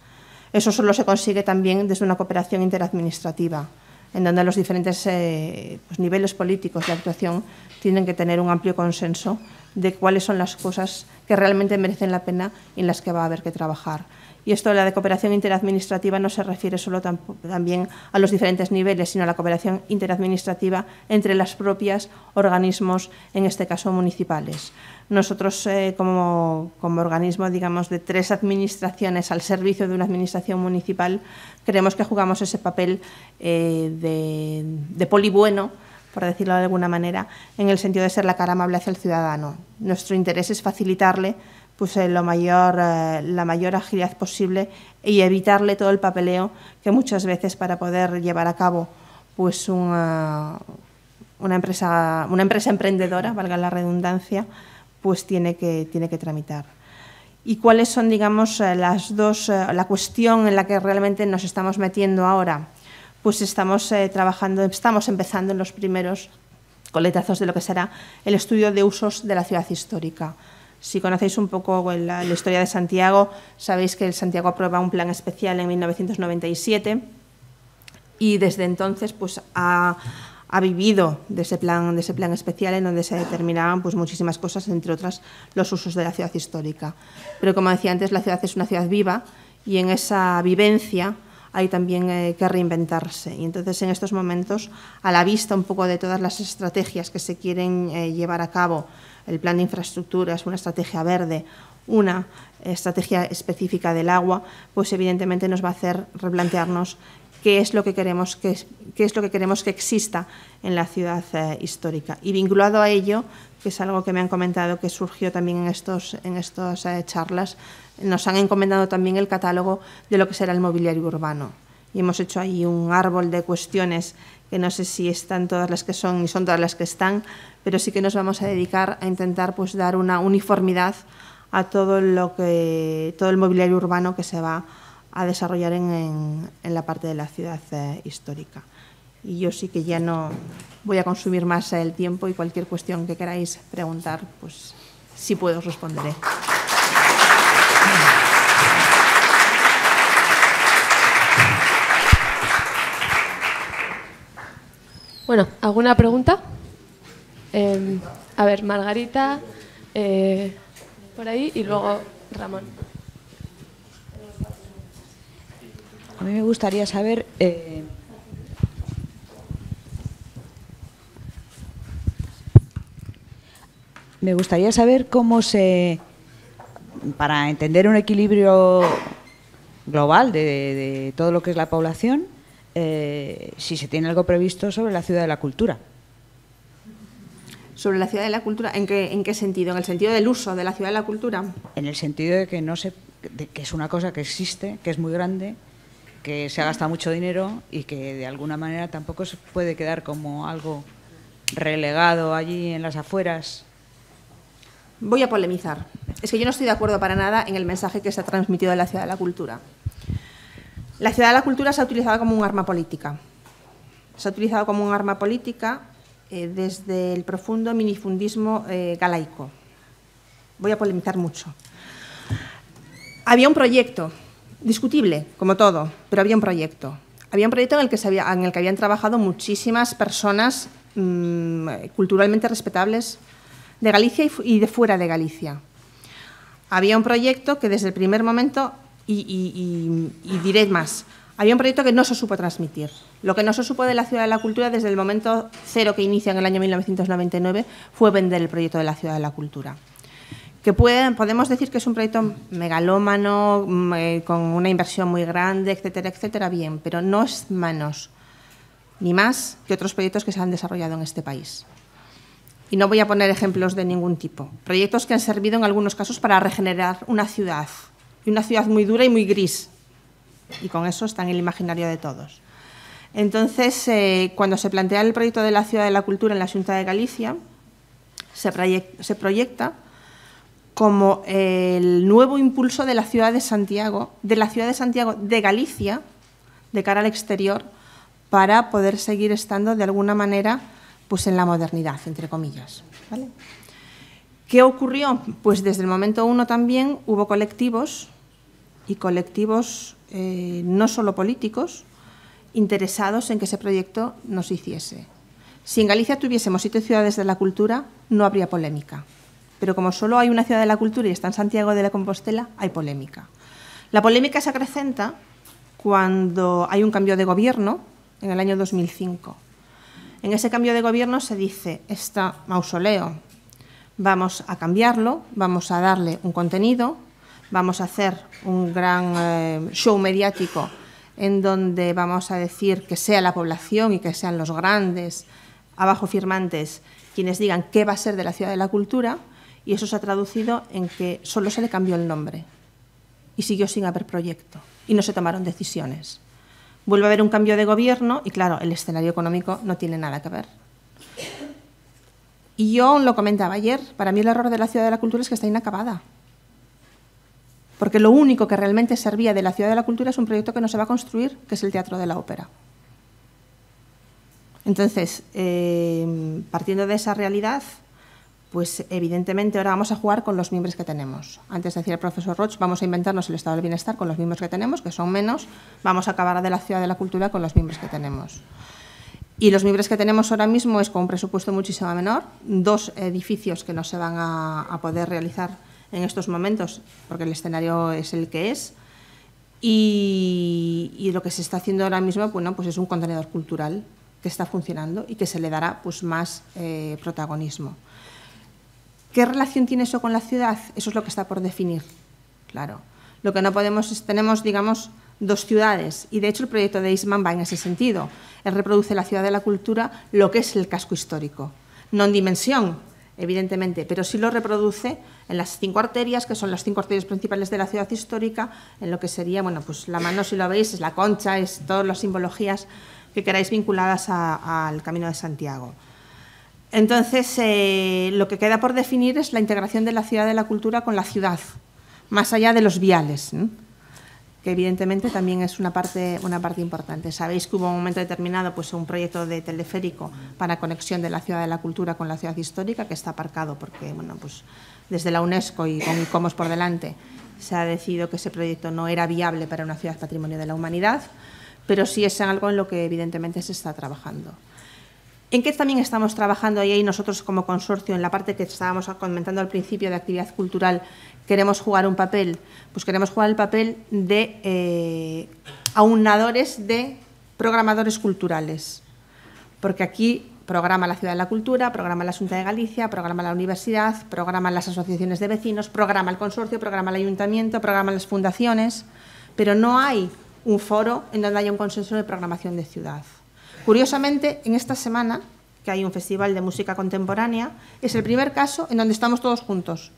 Eso solo se consigue también desde una cooperación interadministrativa, en donde los diferentes pues, niveles políticos de actuación tienen que tener un amplio consenso de cuáles son las cosas que realmente merecen la pena y en las que va a haber que trabajar. Y esto de la de cooperación interadministrativa no se refiere solo también a los diferentes niveles, sino a la cooperación interadministrativa entre los propios organismos, en este caso municipales. Nosotros, como organismo, digamos, de 3 administraciones al servicio de una administración municipal, creemos que jugamos ese papel de polibueno, por decirlo de alguna manera, en el sentido de ser la cara amable hacia el ciudadano. Nuestro interés es facilitarle pues, la mayor agilidad posible y evitarle todo el papeleo que muchas veces para poder llevar a cabo pues, una empresa emprendedora, valga la redundancia, pues tiene que tramitar. ¿Y cuáles son, digamos, la cuestión en la que realmente nos estamos metiendo ahora? Pues estamos empezando en los primeros coletazos de lo que será el estudio de usos de la ciudad histórica. Si conocéis un poco la historia de Santiago, sabéis que Santiago aprueba un plan especial en 1997 y desde entonces pues, ha vivido de ese plan especial en donde se determinaban pues, muchísimas cosas, entre otras los usos de la ciudad histórica. Pero como decía antes, la ciudad es una ciudad viva y en esa vivencia hay también que reinventarse. Y entonces, en estos momentos, a la vista un poco de todas las estrategias que se quieren llevar a cabo, el plan de infraestructuras, una estrategia verde, una estrategia específica del agua, pues evidentemente nos va a hacer replantearnos qué es lo que queremos que exista en la ciudad histórica. Y vinculado a ello, que es algo que me han comentado que surgió también en estas charlas, nos han encomendado también el catálogo de lo que será el mobiliario urbano. Y hemos hecho ahí un árbol de cuestiones que no sé si están todas las que son ni son todas las que están, pero sí que nos vamos a dedicar a intentar pues, dar una uniformidad a todo el mobiliario urbano que se va a desarrollar en la parte de la ciudad histórica. Y yo sí que ya no voy a consumir más el tiempo y cualquier cuestión que queráis preguntar, pues sí puedo, os responderé. Bueno, ¿alguna pregunta? A ver, Margarita, por ahí, y luego Ramón. A mí me gustaría saber... me gustaría saber cómo para entender un equilibrio global de todo lo que es la población, si se tiene algo previsto sobre la ciudad de la cultura. Sobre la ciudad de la cultura, ¿en qué sentido? ¿En el sentido del uso de la ciudad de la cultura? En el sentido de que que es una cosa que existe, que es muy grande, que se ha gastado mucho dinero y que de alguna manera tampoco se puede quedar como algo relegado allí en las afueras. Voy a polemizar. Es que yo no estoy de acuerdo para nada en el mensaje que se ha transmitido de la ciudad de la cultura. La ciudad de la cultura se ha utilizado como un arma política. Se ha utilizado como un arma política desde el profundo minifundismo galaico. Voy a polemizar mucho. Había un proyecto, discutible, como todo, pero había un proyecto. Había un proyecto en el que habían trabajado muchísimas personas culturalmente respetables de Galicia y de fuera de Galicia. Había un proyecto que desde el primer momento, y diré más, había un proyecto que no se supo transmitir. Lo que no se supo de la Ciudad de la Cultura desde el momento cero que inicia en el año 1999 fue vender el proyecto de la Ciudad de la Cultura. Que podemos decir que es un proyecto megalómano, con una inversión muy grande, etcétera, etcétera, bien, pero no es menos ni más que otros proyectos que se han desarrollado en este país. Y no voy a poner ejemplos de ningún tipo. Proyectos que han servido en algunos casos para regenerar una ciudad, y una ciudad muy dura y muy gris. Y con eso está en el imaginario de todos. Entonces, cuando se plantea el proyecto de la Ciudad de la Cultura en la Xunta de Galicia, se proyecta como el nuevo impulso de la ciudad de Santiago, de Galicia, de cara al exterior, para poder seguir estando de alguna manera pues en la modernidad, entre comillas, ¿vale? ¿Qué ocurrió? Pues desde el momento uno también hubo colectivos, y colectivos no solo políticos, interesados en que ese proyecto no se hiciese. Si en Galicia tuviésemos 7 ciudades de la cultura, no habría polémica. Pero como solo hay una ciudad de la cultura y está en Santiago de Compostela, hay polémica. La polémica se acrecenta cuando hay un cambio de gobierno en el año 2005. En ese cambio de gobierno se dice, este mausoleo vamos a cambiarlo, vamos a darle un contenido, vamos a hacer un gran show mediático en donde vamos a decir que sea la población y que sean los grandes abajo firmantes quienes digan qué va a ser de la Ciudad de la Cultura, y eso se ha traducido en que solo se le cambió el nombre y siguió sin haber proyecto y no se tomaron decisiones. Vuelve a haber un cambio de gobierno y, claro, el escenario económico no tiene nada que ver. Y yo lo comentaba ayer, para mí el error de la Ciudad de la Cultura es que está inacabada. Porque lo único que realmente servía de la Ciudad de la Cultura es un proyecto que no se va a construir, que es el Teatro de la Ópera. Entonces, partiendo de esa realidad, pues evidentemente ahora vamos a jugar con los mimbres que tenemos. Antes decía el profesor Roig, vamos a inventarnos el estado del bienestar con los mimbres que tenemos, que son menos, vamos a acabar de la Ciudad de la Cultura con los mimbres que tenemos. Y los mimbres que tenemos ahora mismo es con un presupuesto muchísimo menor, 2 edificios que no se van a poder realizar en estos momentos, porque el escenario es el que es, y lo que se está haciendo ahora mismo, bueno, pues es un contenedor cultural que está funcionando y que se le dará pues más protagonismo. ¿Qué relación tiene eso con la ciudad? Eso es lo que está por definir, claro. Lo que no podemos es, tenemos, digamos, 2 ciudades, y de hecho el proyecto de Eastman va en ese sentido. Él reproduce la Ciudad de la Cultura, lo que es el casco histórico, no en dimensión, evidentemente, pero sí lo reproduce en las 5 arterias, que son las 5 arterias principales de la ciudad histórica, en lo que sería, bueno, pues la mano, si lo veis, es la concha, es todas las simbologías que queráis vinculadas al Camino de Santiago. Entonces, lo que queda por definir es la integración de la Ciudad de la Cultura con la ciudad, más allá de los viales, ¿no? Que evidentemente también es una parte importante. Sabéis que hubo un momento determinado pues, un proyecto de teleférico para conexión de la Ciudad de la Cultura con la ciudad histórica, que está aparcado porque, bueno, pues, desde la UNESCO y con ICOMOS por delante se ha decidido que ese proyecto no era viable para una ciudad patrimonio de la humanidad, pero sí es algo en lo que evidentemente se está trabajando. ¿En qué también estamos trabajando ahí nosotros como consorcio? En la parte que estábamos comentando al principio de actividad cultural, queremos jugar un papel, pues queremos jugar el papel de aunadores de programadores culturales, porque aquí programa la Ciudad de la Cultura, programa la Xunta de Galicia, programa la Universidad, programan las asociaciones de vecinos, programa el consorcio, programa el ayuntamiento, programan las fundaciones, pero no hay un foro en donde haya un consenso de programación de ciudad. Curiosamente, en esta semana que hay un festival de música contemporánea. Es el primer caso en donde estamos todos juntos.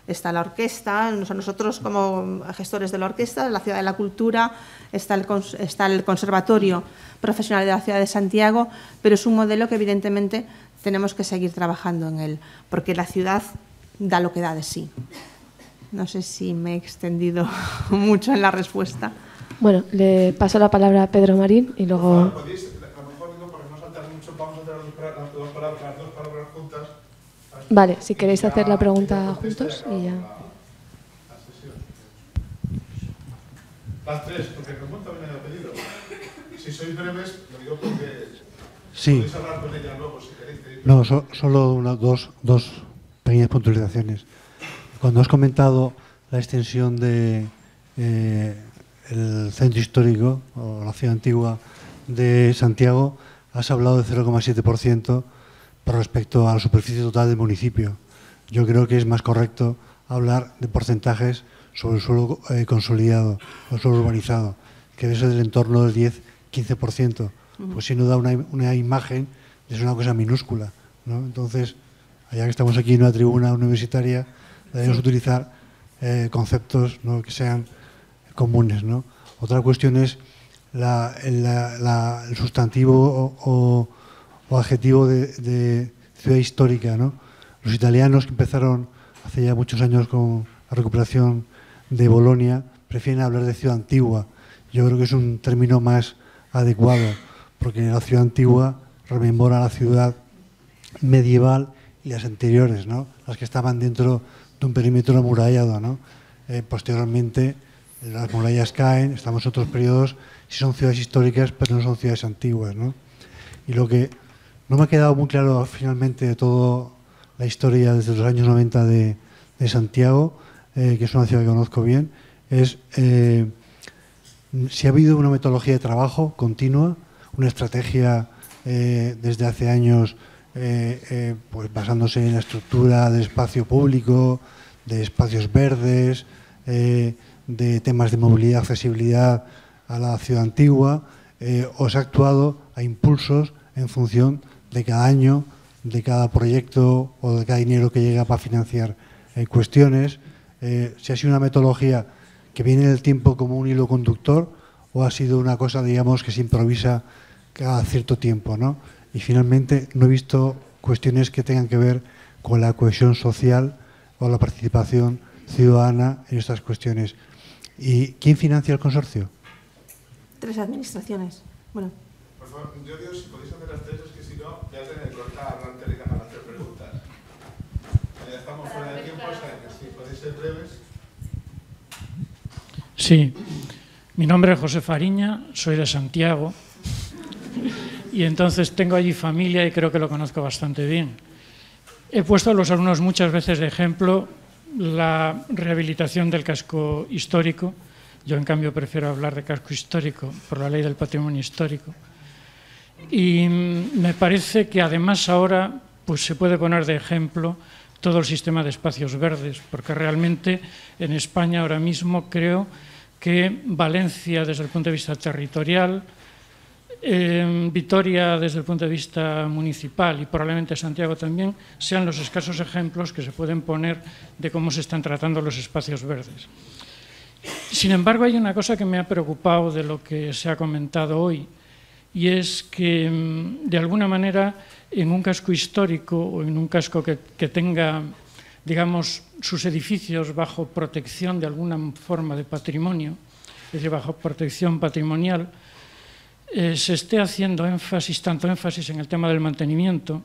Está la orquesta, nosotros como gestores de la orquesta, la Ciudad de la Cultura, está el Conservatorio Profesional de la Ciudad de Santiago, pero es un modelo que evidentemente tenemos que seguir trabajando en él, porque la ciudad da lo que da de sí. No sé si me he extendido mucho en la respuesta. Bueno, le paso la palabra a Pedro Marín y luego... ¿Podéis, a lo mejor digo, para no saltar mucho, vamos a hacer las dos palabras juntas? Vale, si queréis hacer la pregunta juntos y ya. La sesión. Las tres, porque Ramón también ha pedido. Si sois breves, lo digo porque sí. Podéis hablar con ella luego si queréis. No, solo dos pequeñas puntualizaciones. Cuando has comentado la extensión de el centro histórico o la ciudad antigua de Santiago, has hablado de 0,7% por respecto a la superficie total del municipio. Yo creo que es más correcto hablar de porcentajes sobre el suelo consolidado o el suelo urbanizado, que debe ser del entorno del 10-15%. Pues si no da una imagen, es una cosa minúscula, ¿no? Entonces, allá que estamos aquí en una tribuna universitaria, debemos utilizar conceptos, ¿no?, que sean comunes, ¿no? Otra cuestión es el sustantivo o adjetivo de ciudad histórica, ¿no? Los italianos, que empezaron hace ya muchos años con la recuperación de Bolonia, prefieren hablar de ciudad antigua. Yo creo que es un término más adecuado, porque la ciudad antigua rememora la ciudad medieval y las anteriores, ¿no?, las que estaban dentro de un perímetro amurallado, ¿no? Posteriormente las murallas caen, estamos en otros periodos, sí son ciudades históricas, pero no son ciudades antiguas, ¿no? Y lo que no me ha quedado muy claro finalmente de toda la historia desde los años 90 de Santiago, que es una ciudad que conozco bien, es si ha habido una metodología de trabajo continua, una estrategia desde hace años pues basándose en la estructura del espacio público, de espacios verdes, de temas de movilidad, accesibilidad a la ciudad antigua, o se ha actuado a impulsos en función de cada año, de cada proyecto o de cada dinero que llega para financiar cuestiones. Si ha sido una metodología que viene en el tiempo como un hilo conductor o ha sido una cosa, digamos, que se improvisa cada cierto tiempo, ¿no? Y finalmente no he visto cuestiones que tengan que ver con la cohesión social o la participación ciudadana en estas cuestiones. ¿Y quién financia el consorcio? 3 administraciones. Bueno. Por favor, yo digo, si podéis hacer las tres, es que si no, ya tenéis corta hablante para hacer preguntas. Ya estamos fuera de tiempo, o sea que si podéis ser breves. Sí, mi nombre es José Fariña, soy de Santiago y entonces tengo allí familia y creo que lo conozco bastante bien. He puesto a los alumnos muchas veces de ejemplo la rehabilitación del casco histórico. Yo, en cambio, prefiero hablar de casco histórico por la ley del patrimonio histórico. Y me parece que además ahora pues, se puede poner de ejemplo todo el sistema de espacios verdes, porque realmente en España ahora mismo creo que Valencia, desde el punto de vista territorial, Vitoria desde el punto de vista municipal y probablemente Santiago también sean los escasos ejemplos que se pueden poner de cómo se están tratando los espacios verdes. Sin embargo, hay una cosa que me ha preocupado de lo que se ha comentado hoy, y es que de alguna manera en un casco histórico o en un casco que tenga, digamos, sus edificios bajo protección de alguna forma de patrimonio, es decir, bajo protección patrimonial, se esté haciendo tanto énfasis en el tema del mantenimiento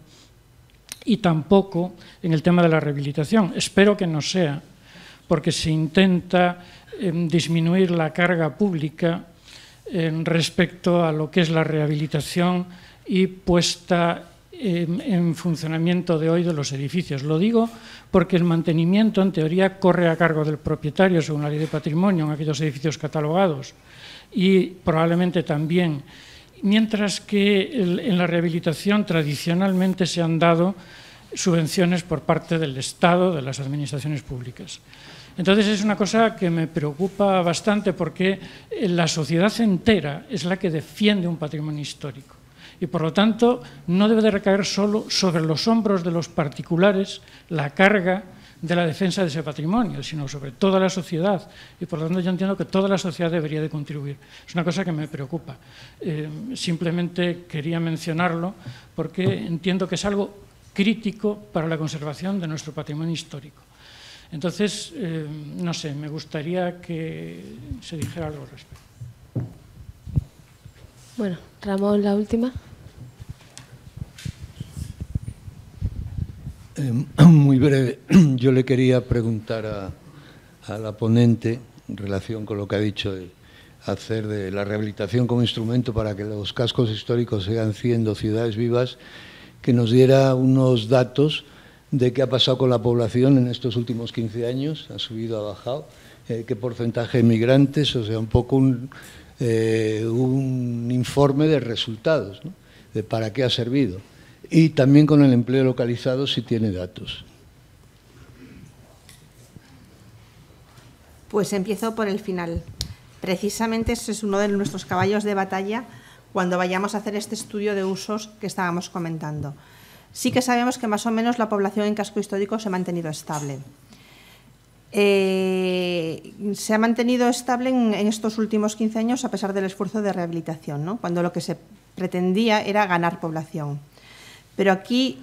y tampoco en el tema de la rehabilitación. Espero que no sea, porque se intenta disminuir la carga pública respecto a lo que es la rehabilitación y puesta en funcionamiento de hoy de los edificios. Lo digo porque el mantenimiento, en teoría, corre a cargo del propietario según la ley de patrimonio en aquellos edificios catalogados y probablemente también, mientras que en la rehabilitación tradicionalmente se han dado subvenciones por parte del Estado, de las administraciones públicas. Entonces es una cosa que me preocupa bastante porque la sociedad entera es la que defiende un patrimonio histórico. Y y por lo tanto no debe de recaer solo sobre los hombros de los particulares la carga de la defensa de ese patrimonio, sino sobre toda la sociedad, y por lo tanto yo entiendo que toda la sociedad debería de contribuir. Es una cosa que me preocupa. Simplemente quería mencionarlo porque entiendo que es algo crítico para la conservación de nuestro patrimonio histórico. Entonces, no sé, me gustaría que se dijera algo al respecto. Bueno, Ramón, la última. Muy breve. Yo le quería preguntar a la ponente, en relación con lo que ha dicho de hacer de la rehabilitación como instrumento para que los cascos históricos sigan siendo ciudades vivas, que nos diera unos datos de qué ha pasado con la población en estos últimos 15 años, ha subido, ha bajado, qué porcentaje de migrantes, o sea, un poco un informe de resultados, ¿no? De para qué ha servido. Y también con el empleo localizado, si tiene datos. Pues empiezo por el final. Precisamente ese es uno de nuestros caballos de batalla cuando vayamos a hacer este estudio de usos que estábamos comentando. Sí que sabemos que más o menos la población en casco histórico se ha mantenido estable. Se ha mantenido estable en estos últimos 15 años a pesar del esfuerzo de rehabilitación, ¿no? Cuando lo que se pretendía era ganar población. Pero aquí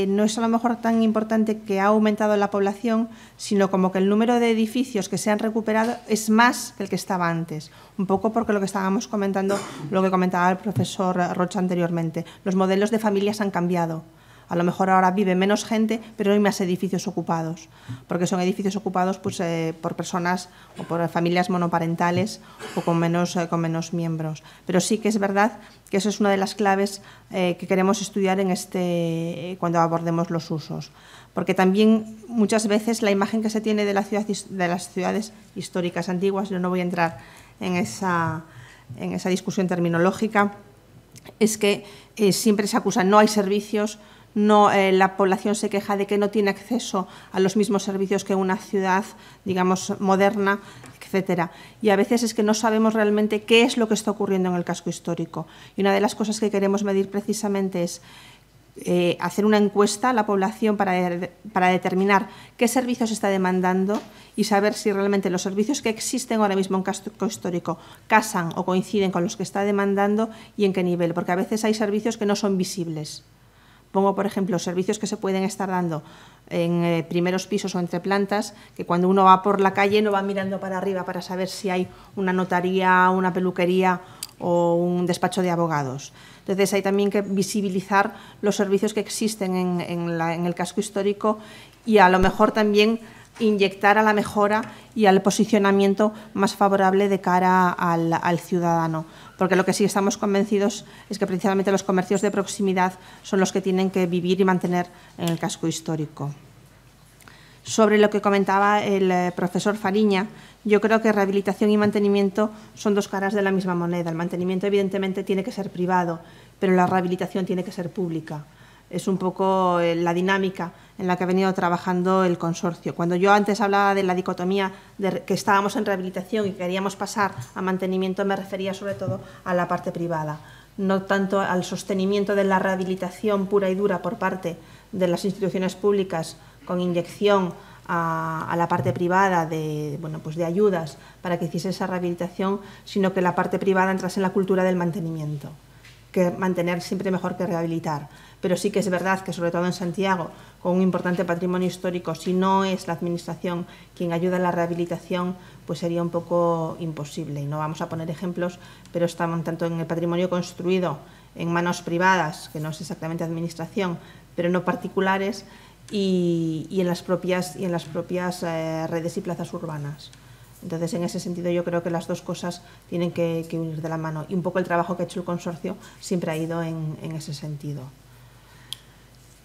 no es a lo mejor tan importante que ha aumentado la población, sino como que el número de edificios que se han recuperado es más que el que estaba antes. Un poco porque lo que estábamos comentando, lo que comentaba el profesor Rocha anteriormente, los modelos de familias han cambiado. A lo mejor ahora vive menos gente, pero hay más edificios ocupados, porque son edificios ocupados pues, por personas o por familias monoparentales o con menos miembros. Pero sí que es verdad que eso es una de las claves que queremos estudiar cuando abordemos los usos. Porque también muchas veces la imagen que se tiene de las ciudades históricas antiguas, yo no voy a entrar en esa discusión terminológica, es que siempre se acusa, no hay servicios, la población se queja de que no tiene acceso a los mismos servicios que una ciudad, digamos, moderna, etcétera. Y a veces es que no sabemos realmente qué es lo que está ocurriendo en el casco histórico. Y una de las cosas que queremos medir precisamente es hacer una encuesta a la población para determinar qué servicios está demandando y saber si realmente los servicios que existen ahora mismo en casco histórico casan o coinciden con los que está demandando y en qué nivel, porque a veces hay servicios que no son visibles. Pongo, por ejemplo, servicios que se pueden estar dando en primeros pisos o entre plantas, que cuando uno va por la calle no va mirando para arriba para saber si hay una notaría, una peluquería o un despacho de abogados. Entonces, hay también que visibilizar los servicios que existen en el casco histórico y a lo mejor también inyectar a la mejora y al posicionamiento más favorable de cara al ciudadano. Porque lo que sí estamos convencidos es que precisamente los comercios de proximidad son los que tienen que vivir y mantener en el casco histórico. Sobre lo que comentaba el profesor Fariña, yo creo que rehabilitación y mantenimiento son dos caras de la misma moneda. El mantenimiento evidentemente tiene que ser privado, pero la rehabilitación tiene que ser pública. Es un poco la dinámica en la que ha venido trabajando el consorcio. Cuando yo antes hablaba de la dicotomía de que estábamos en rehabilitación y queríamos pasar a mantenimiento, me refería sobre todo a la parte privada, no tanto al sostenimiento de la rehabilitación pura y dura por parte de las instituciones públicas con inyección a la parte privada de ayudas para que hiciese esa rehabilitación, sino que la parte privada entrase en la cultura del mantenimiento, que mantener siempre mejor que rehabilitar. Pero sí que es verdad que, sobre todo en Santiago, con un importante patrimonio histórico, si no es la Administración quien ayuda en la rehabilitación, pues sería un poco imposible. Y no vamos a poner ejemplos, pero estamos tanto en el patrimonio construido en manos privadas, que no es exactamente Administración, pero no particulares, y en las propias redes y plazas urbanas. Entonces, en ese sentido, yo creo que las dos cosas tienen que unir de la mano. Y un poco el trabajo que ha hecho el consorcio siempre ha ido en ese sentido.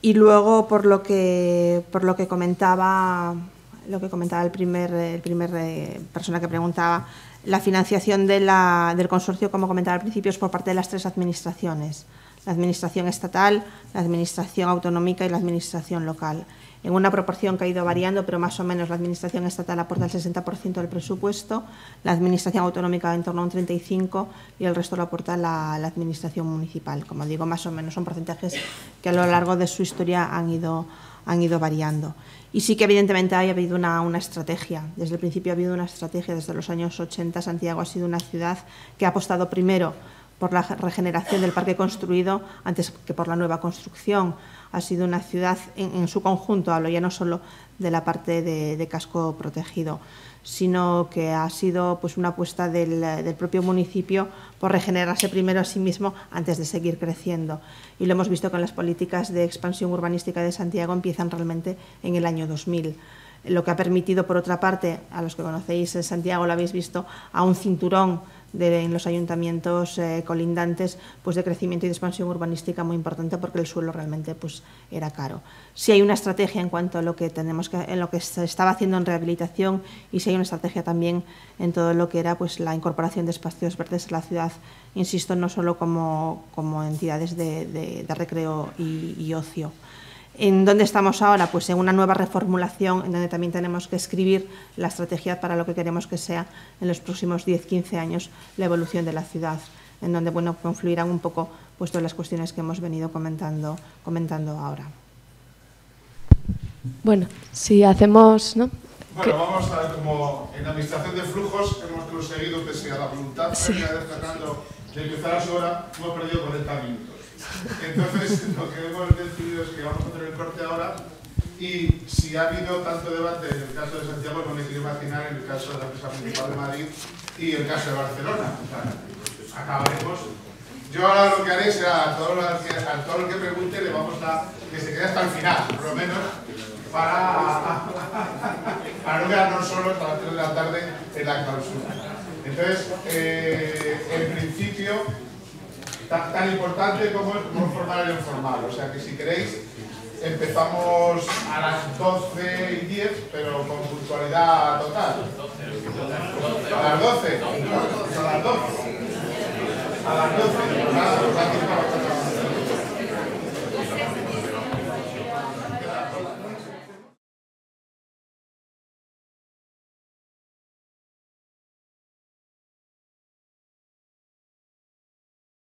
Y luego, por lo que comentaba el primer persona que preguntaba, la financiación del consorcio, como comentaba al principio, es por parte de las tres administraciones: la administración estatal, la administración autonómica y la administración local. en una proporción que ha ido variando, pero más o menos la Administración estatal aporta el 60% del presupuesto, la Administración autonómica en torno a un 35% y el resto lo aporta la Administración municipal. Como digo, más o menos son porcentajes que a lo largo de su historia han ido variando. Y sí que evidentemente ha habido una estrategia. Desde el principio ha habido una estrategia. Desde los años 80 Santiago ha sido una ciudad que ha apostado primero por la regeneración del parque construido antes que por la nueva construcción. Ha sido una ciudad en su conjunto, hablo ya no solo de la parte de casco protegido, sino que ha sido pues una apuesta del propio municipio por regenerarse primero a sí mismo antes de seguir creciendo. Y lo hemos visto con las políticas de expansión urbanística de Santiago empiezan realmente en el año 2000. Lo que ha permitido, por otra parte, a los que conocéis Santiago, lo habéis visto, a un cinturón en los ayuntamientos colindantes pues de crecimiento y de expansión urbanística muy importante porque el suelo realmente pues era caro. Si hay una estrategia en cuanto a lo que en lo que se estaba haciendo en rehabilitación y si hay una estrategia también en todo lo que era pues la incorporación de espacios verdes a la ciudad, insisto, no solo como entidades de recreo y ocio. ¿En dónde estamos ahora? Pues en una nueva reformulación en donde también tenemos que escribir la estrategia para lo que queremos que sea en los próximos 10-15 años la evolución de la ciudad, en donde bueno, confluirán un poco pues, todas las cuestiones que hemos venido comentando ahora. Bueno, si hacemos, ¿no? Bueno, vamos a ver cómo en administración de flujos hemos conseguido, pese a la voluntad previa de Fernando de empezar a su hora, hemos perdido 40 minutos. Entonces, lo que hemos decidido es que vamos a hacer el corte ahora y si ha habido tanto debate en el caso de Santiago, no me quiero imaginar en el caso de la empresa municipal de Madrid y el caso de Barcelona. O sea, acabaremos. Yo ahora lo que haré será a todo el que pregunte le vamos a que se quede hasta el final, por lo menos, para no quedarnos solos a las 3 de la tarde en la clausura. Entonces, en principio, tan importante como es cómo formar el informal. O sea que si queréis, empezamos a las 12:10, pero con puntualidad total. A las 12. A las 12. A las 12.